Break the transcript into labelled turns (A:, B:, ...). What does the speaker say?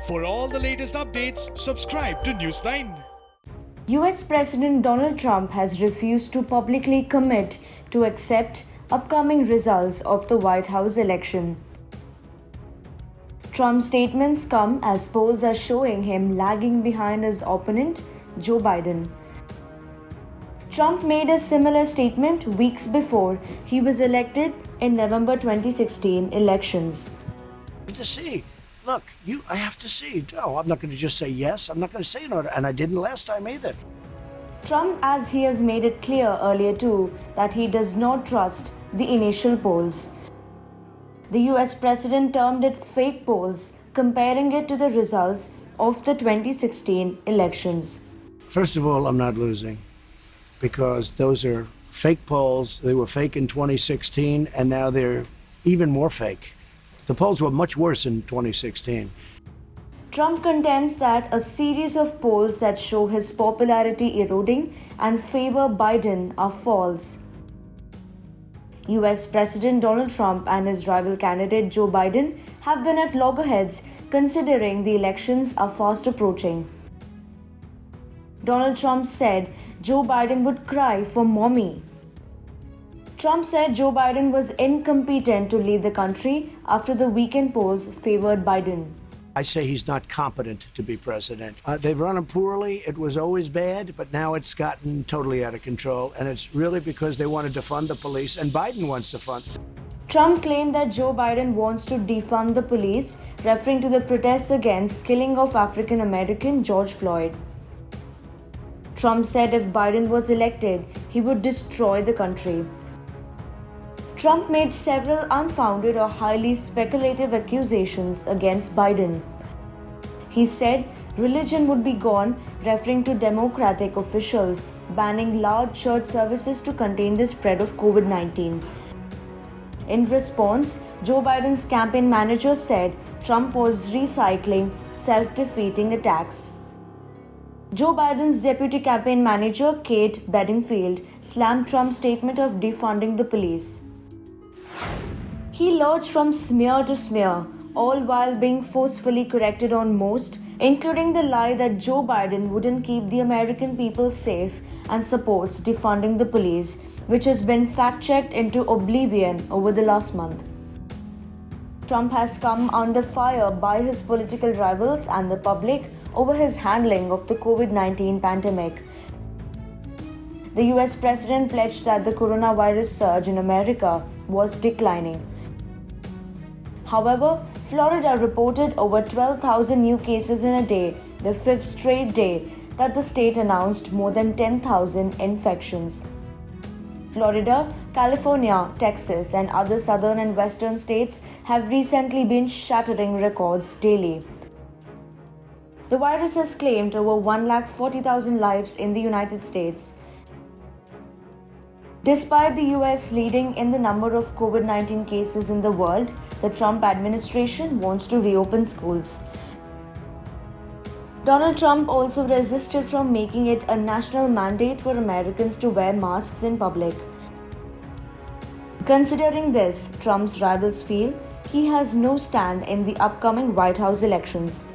A: For all the latest updates, subscribe to News9.
B: US President Donald Trump has refused to publicly commit to accept upcoming results of the White House election. Trump's statements come as polls are showing him lagging behind his opponent, Joe Biden. Trump made a similar statement weeks before he was elected in November 2016 elections.
C: To see. Look, I have to see. No, I'm not going to just say yes. I'm not going to say no. And I didn't last time either.
B: Trump, as he has made it clear earlier too, that he does not trust the initial polls. The US president termed it fake polls, comparing it to the results of the 2016 elections.
C: First of all, I'm not losing because those are fake polls. They were fake in 2016, and now they're even more fake. The polls were much worse in 2016.
B: Trump contends that a series of polls that show his popularity eroding and favor Biden are false. US President Donald Trump and his rival candidate Joe Biden have been at loggerheads considering the elections are fast approaching. Donald Trump said Joe Biden would cry for mommy. Trump said Joe Biden was incompetent to lead the country after the weekend polls favored Biden.
C: I say he's not competent to be president. They've run him poorly. It was always bad, but now it's gotten totally out of control. And it's really because they want to defund the police, and Biden wants to fund.
B: Trump claimed that Joe Biden wants to defund the police, referring to the protests against killing of African American George Floyd. Trump said if Biden was elected, he would destroy the country. Trump made several unfounded or highly speculative accusations against Biden. He said religion would be gone, referring to Democratic officials banning large church services to contain the spread of COVID-19. In response, Joe Biden's campaign manager said Trump was recycling self-defeating attacks. Joe Biden's deputy campaign manager, Kate Bedingfield, slammed Trump's statement of defunding the police. He lurched from smear to smear, all while being forcefully corrected on most, including the lie that Joe Biden wouldn't keep the American people safe and supports defunding the police, which has been fact-checked into oblivion over the last month. Trump has come under fire by his political rivals and the public over his handling of the COVID-19 pandemic. The US president pledged that the coronavirus surge in America was declining. However, Florida reported over 12,000 new cases in a day, the fifth straight day that the state announced more than 10,000 infections. Florida, California, Texas, and other southern and western states have recently been shattering records daily. The virus has claimed over 140,000 lives in the United States. Despite the US leading in the number of COVID-19 cases in the world, the Trump administration wants to reopen schools. Donald Trump also resisted from making it a national mandate for Americans to wear masks in public. Considering this, Trump's rivals feel he has no stand in the upcoming White House elections.